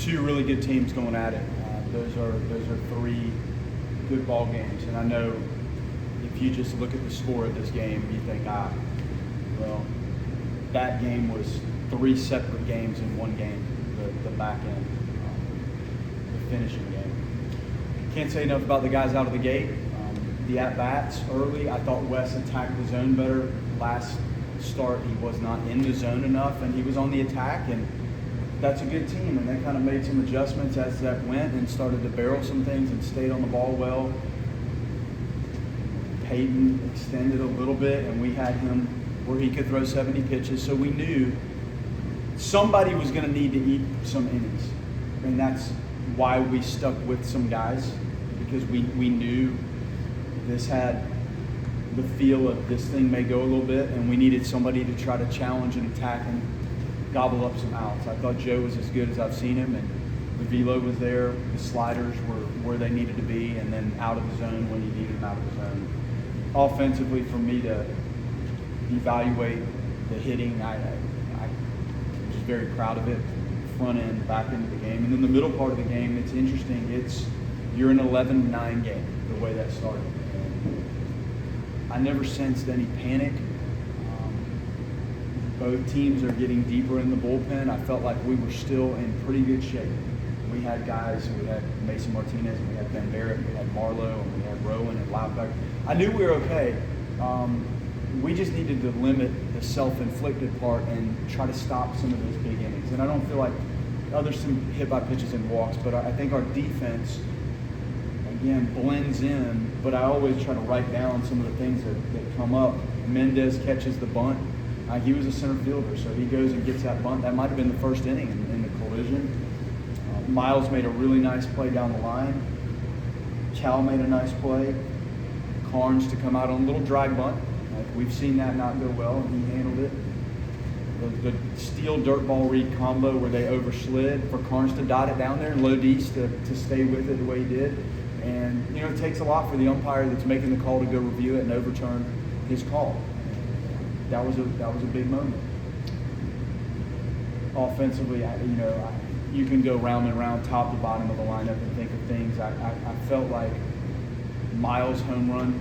two really good teams going at it. Those are three good ball games, and I know if you just look at the score of this game, you think, well, that game was three separate games in one game, the back end, the finishing game. Can't say enough about the guys out of the gate. The at-bats early, I thought Wes attacked the zone better. Last start, he was not in the zone enough, and he was on the attack, and that's a good team, and they kind of made some adjustments as that went and started to barrel some things and stayed on the ball well. Peyton extended a little bit, and we had him where he could throw 70 pitches, so we knew somebody was going to need to eat some innings, and that's why we stuck with some guys, because we knew this had the feel of this thing may go a little bit, and we needed somebody to try to challenge and attack and gobble up some outs. I thought Joe was as good as I've seen him, and the velo was there. The sliders were where they needed to be, and then out of the zone when you needed them out of the zone. Offensively, for me to evaluate the hitting, I was just very proud of it, front end, back into the game. And then the middle part of the game, it's interesting. You're an 11-9 game, the way that started. I never sensed any panic. Both teams are getting deeper in the bullpen. I felt like we were still in pretty good shape. We had guys, we had Mason Martinez, we had Ben Barrett, we had Marlowe, and we had Rowan and Loudback. I knew we were okay. We just needed to limit the self-inflicted part and try to stop some of those big innings. And I don't feel like others some hit by pitches and walks, but I think our defense, again, blends in, but I always try to write down some of the things that come up. Mendez catches the bunt. He was a center fielder, so he goes and gets that bunt. That might have been the first inning in the collision. Miles made a really nice play down the line. Cal made a nice play. Carnes to come out on a little drag bunt. We've seen that not go well, and he handled it. The steel dirt ball read combo where they overslid for Carnes to dot it down there and low D's to stay with it the way he did. And, it takes a lot for the umpire that's making the call to go review it and overturn his call. That was a big moment. Offensively, you can go round and round, top to bottom of the lineup and think of things. I felt like Miles' home run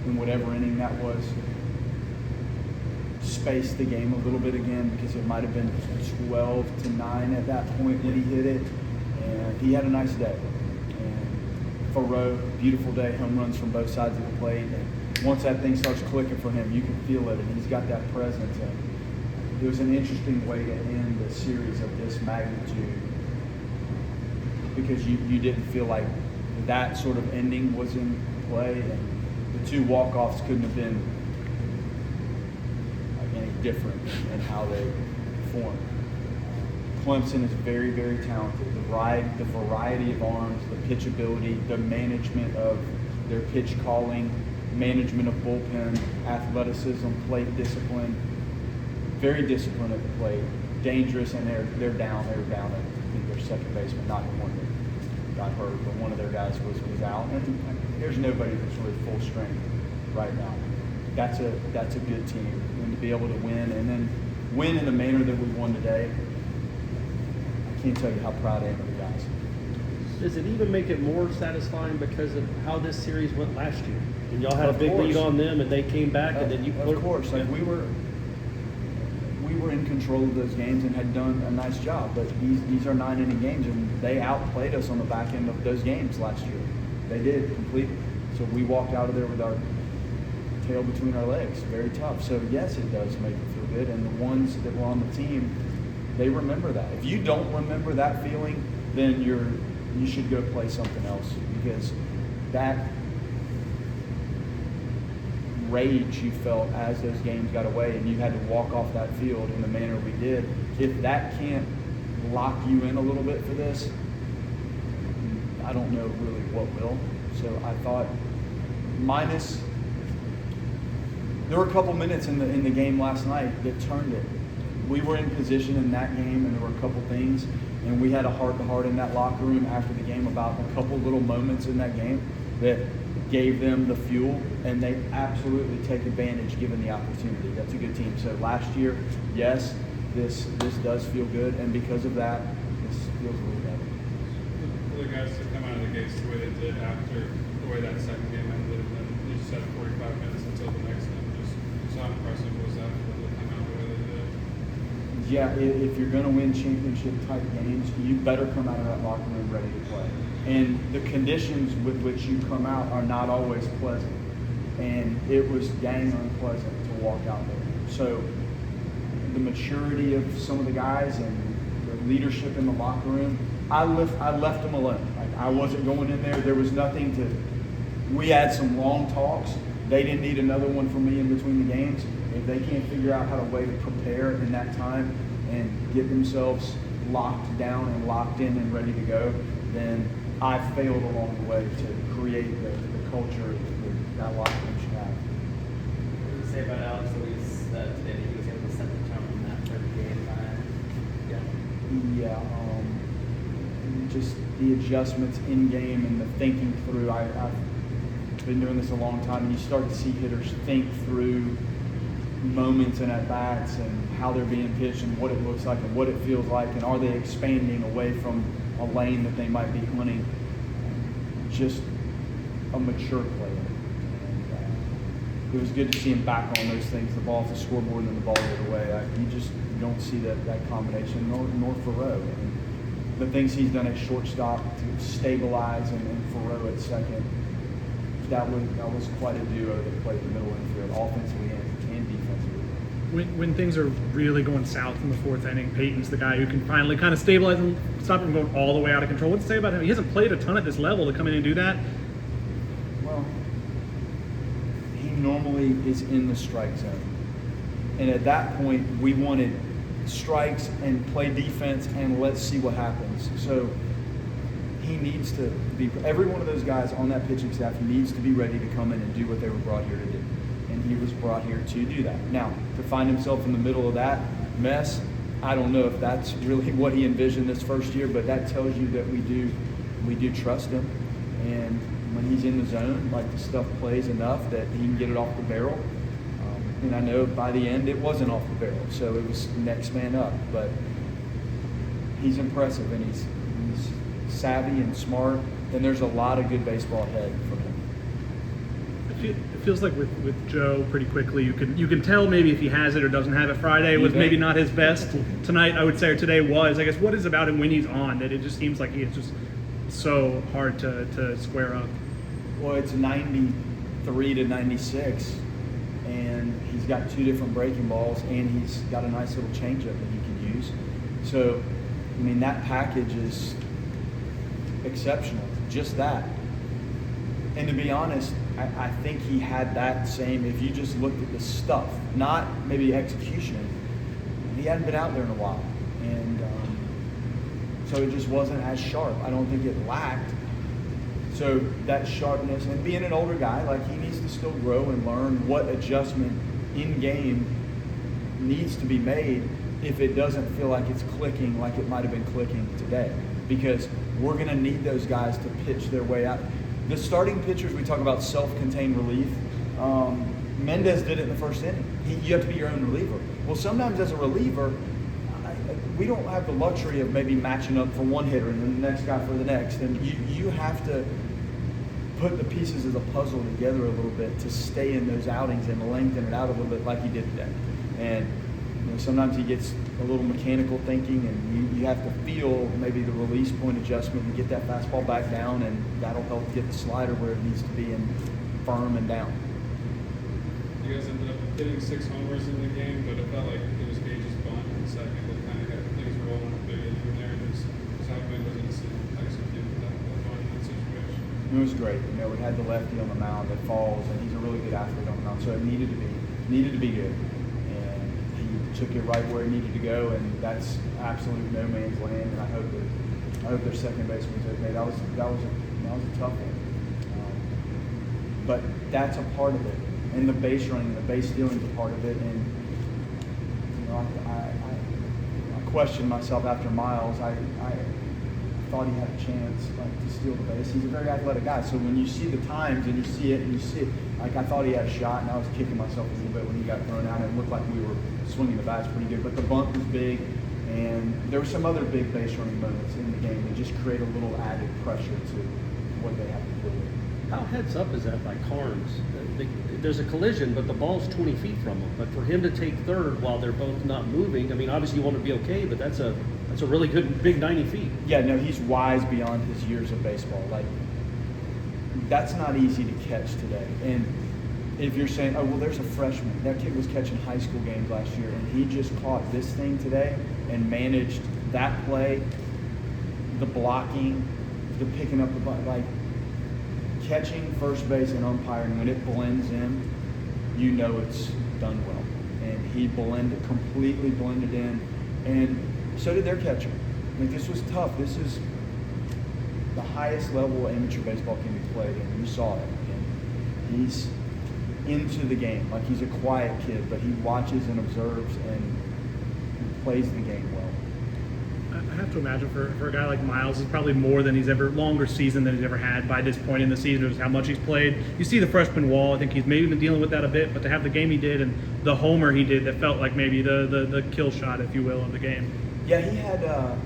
in whatever inning that was spaced the game a little bit again, because it might have been 12-9 at that point when he hit it, and he had a nice day. And Farrow, beautiful day, home runs from both sides of the plate. And once that thing starts clicking for him, you can feel it, and he's got that presence. And it was an interesting way to end the series of this magnitude, because you didn't feel like that sort of ending was in play, and the two walk-offs couldn't have been any different in how they performed. Clemson is very, very talented. The variety of arms, the pitchability, the management of their pitch calling, management of bullpen, athleticism, plate discipline, very disciplined at the plate, dangerous, and they're down. They were down at, I think, their second baseman, not the one that got hurt, but one of their guys was out. And there's nobody that's really full strength right now. That's a good team, and to be able to win, and then win in the manner that we won today, I can't tell you how proud I am of the guys. Does it even make it more satisfying because of how this series went last year? And y'all had a big lead on them, and they came back, and then you of course, like we were in control of those games and had done a nice job. But these are 9-inning games, and they outplayed us on the back end of those games last year. They did completely. So we walked out of there with our tail between our legs. Very tough. So yes, it does make it feel good. And the ones that were on the team, they remember that. If you don't remember that feeling, then you should go play something else, because that rage you felt as those games got away and you had to walk off that field in the manner we did, if that can't lock you in a little bit for this, I don't know really what will. So I thought there were a couple minutes in the game last night that turned it. We were in position in that game, and there were a couple things, and we had a heart-to-heart in that locker room after the game about a couple little moments in that game that gave them the fuel, and they absolutely take advantage given the opportunity. That's a good team. So last year, yes, this does feel good, and because of that, this feels a little better. guys to come out of the gates the way they did after the way that second game ended, and then you just had 45 minutes until the next game. Just how impressive was that for them to come out the way they did? Yeah, if you're going to win championship-type games, you better come out of that locker room ready to play. And the conditions with which you come out are not always pleasant. And it was dang unpleasant to walk out there. So the maturity of some of the guys and the leadership in the locker room, I left them alone. Like, I wasn't going in there. There was nothing to – we had some long talks. They didn't need another one from me in between the games. If they can't figure out how to way to prepare in that time and get themselves locked down and locked in and ready to go, then I failed along the way to create the culture that locker room should have. What did you say about Alex Luis today that he was able to set the tone in that third game? Yeah, just the adjustments in game and the thinking through. I've been doing this a long time, and you start to see hitters think through moments and at bats and how they're being pitched and what it looks like and what it feels like, and are they expanding away from a lane that they might be hunting. Just a mature player. And, it was good to see him back on those things, the ball off the scoreboard and then the ball the other way. You just don't see that combination, nor Thoreau. And the things he's done at shortstop to stabilize and Thoreau at second, that was quite a duo that played the middle infield, offensively and defensively. When things are really going south in the fourth inning, Peyton's the guy who can finally kind of stabilize and stop him going all the way out of control. What to say about him? He hasn't played a ton at this level to come in and do that. Well, he normally is in the strike zone. And at that point, we wanted strikes and play defense and let's see what happens. So he needs to be, every one of those guys on that pitching staff needs to be ready to come in and do what they were brought here to do. And he was brought here to do that. Now, to find himself in the middle of that mess, I don't know if that's really what he envisioned this first year, but that tells you that we do trust him. And when he's in the zone, like, the stuff plays enough that he can get it off the barrel. And I know by the end it wasn't off the barrel, so it was next man up. But he's impressive, and he's savvy and smart, and there's a lot of good baseball ahead for him. It feels like with Joe, pretty quickly you can tell maybe if he has it or doesn't have it. Friday was maybe not his best. Tonight, I would say, or today was. I guess, what is about him when he's on that it just seems like he is just so hard to square up? Well, it's 93 to 96, and he's got two different breaking balls, and he's got a nice little changeup that he can use. So, I mean, that package is exceptional, just that. And to be honest, I think he had that same, if you just looked at the stuff, not maybe execution, he hadn't been out there in a while. And so it just wasn't as sharp. I don't think it lacked. So that sharpness, and being an older guy, like, he needs to still grow and learn what adjustment in game needs to be made if it doesn't feel like it's clicking like it might have been clicking today. Because we're going to need those guys to pitch their way out. The starting pitchers, we talk about self-contained relief. Mendez did it in the first inning. You have to be your own reliever. Well, sometimes as a reliever, we don't have the luxury of maybe matching up for one hitter and then the next guy for the next. And you have to put the pieces of the puzzle together a little bit to stay in those outings and lengthen it out a little bit like he did today. And sometimes he gets a little mechanical thinking, and you have to feel maybe the release point adjustment and get that fastball back down, and that'll help get the slider where it needs to be and firm and down. You guys ended up hitting 6 homers in the game, but it felt like it was Gage's bunt in the second that kind of got things rolling a bit in there. Just how good was it to see him execute that bunt in that situation? It was great. We had the lefty on the mound that falls, and he's a really good athlete on the mound, so it needed to be good. Took it right where it needed to go, and that's absolute no man's land. And I hope their second baseman's okay. That was a tough one, but that's a part of it. And the base running, the base stealing is a part of it. And I questioned myself after Miles. I thought he had a chance to steal the base. He's a very athletic guy. So when you see the times and you see it, like, I thought he had a shot, and I was kicking myself a little bit when he got thrown out. And it looked like we were swinging the bats pretty good. But the bunt was big. And there were some other big base running moments in the game that just create a little added pressure to what they have to deal with. How heads up is that by Carnes? There's a collision, but the ball's 20 feet from him. But for him to take third while they're both not moving, I mean, obviously you want to be okay, but that's a really good big 90 feet. Yeah, no, he's wise beyond his years of baseball. Like, that's not easy to catch today. And if you're saying, oh, well, there's a freshman. That kid was catching high school games last year, and he just caught this thing today and managed that play, the blocking, the picking up the ball. Like, catching first base and umpiring, when it blends in, you know it's done well. And he completely blended in. And so did their catcher. Like, this was tough. This is the highest level amateur baseball can be played, and you saw it. And he's into the game. Like, he's a quiet kid, but he watches and observes and plays the game well. I have to imagine for a guy like Miles, it's probably more than longer season than he's ever had by this point in the season, is how much he's played. You see the freshman wall. I think he's maybe been dealing with that a bit, but to have the game he did and the homer he did that felt like maybe the kill shot, if you will, of the game. Yeah, he had a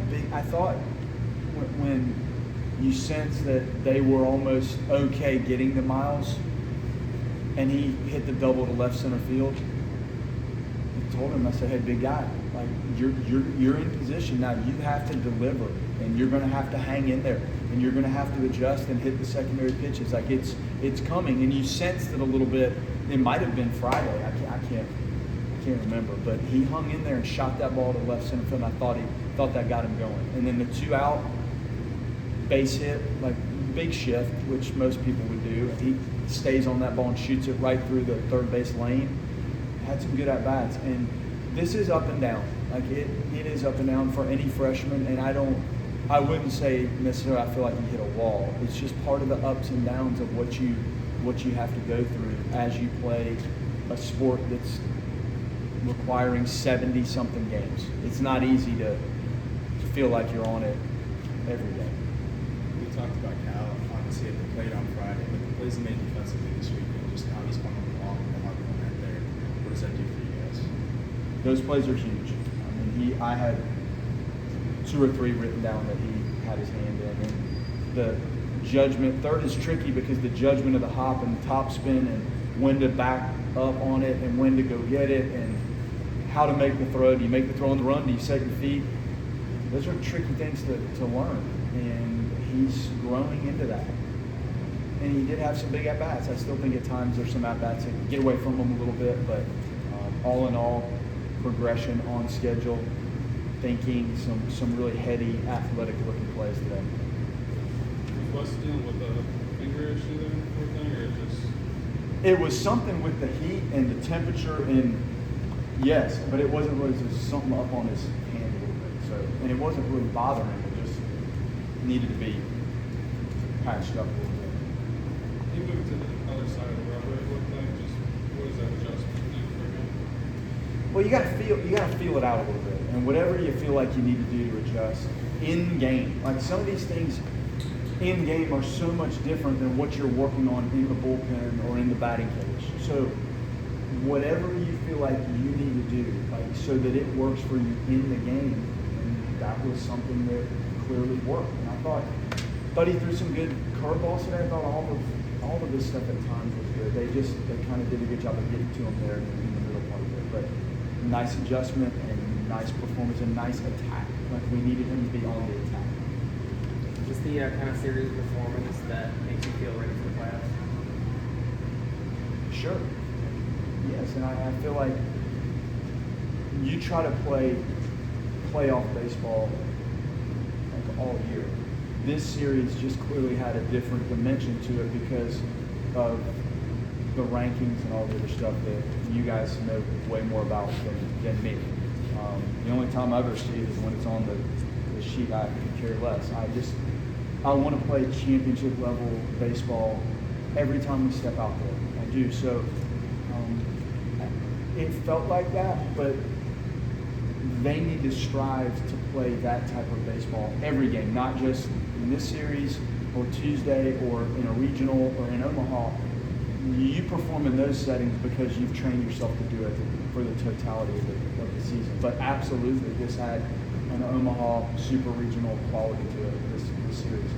big. I thought when you sense that they were almost okay getting to Miles, and he hit the double to left center field. I told him, I said, "Hey, big guy, like you're in position now. You have to deliver, and you're going to have to hang in there, and you're going to have to adjust and hit the secondary pitches. Like it's coming." And you sensed it a little bit. It might have been Friday. I can't remember, but he hung in there and shot that ball to left center field. And I thought that got him going. And then the 2-out base hit, like big shift, which most people would do. He stays on that ball and shoots it right through the third base lane. Had some good at bats, and this is up and down. Like it is up and down for any freshman. And I wouldn't say necessarily I feel like you hit a wall. It's just part of the ups and downs of what you have to go through as you play a sport that's requiring 70-something games. It's not easy to feel like you're on it every day. We talked about Cal, obviously at the plate on Friday, but the plays he made defensively this weekend, just how he's coming along and the hard one right there. What does that do for you guys? Those plays are huge. I mean, I had 2 or 3 written down that he had his hand in. And the judgment, third is tricky because the judgment of the hop and the top spin and when to back up on it and when to go get it and how to make the throw. Do you make the throw on the run? Do you set your feet? Those are tricky things to learn. And he's growing into that. And he did have some big at-bats. I still think at times there's some at-bats that get away from him a little bit, but all in all, progression on schedule, thinking, some really heady, athletic-looking plays today. Was Wes dealing with a finger issue there before thing, or just? It was something with the heat and the temperature, and yes, but it wasn't really just something up on his hand a little bit. So, and it wasn't really bothering him. It just needed to be patched up a little bit. He moved to the other side of the rubber. It looked like. Just what is that adjustment thing for him? Well, you gotta feel it out a little bit, and whatever you feel like you need to do to adjust in game. Like some of these things in game are so much different than what you're working on in the bullpen or in the batting cage. So whatever you feel like you need to do, like so that it works for you in the game, and that was something that clearly worked. And I thought he threw some good curveballs today. I thought all of this stuff at times was good. They kind of did a good job of getting to him there in the middle part of it. But nice adjustment and nice performance and nice attack. Like we needed him to be on the attack. Just the kind of series performance that makes you feel ready for the playoffs. Sure. Yes, and I feel like you try to play playoff baseball like all year. This series just clearly had a different dimension to it because of the rankings and all the other stuff that you guys know way more about than me. The only time I ever see it is when it's on the sheet. I could care less. I want to play championship level baseball every time we step out there. I do. So it felt like that, but they need to strive to play that type of baseball every game, not just in this series or Tuesday or in a regional or in Omaha. you perform in those settings because you've trained yourself to do it for the totality of the season. But absolutely, this had an Omaha super regional quality to it this series.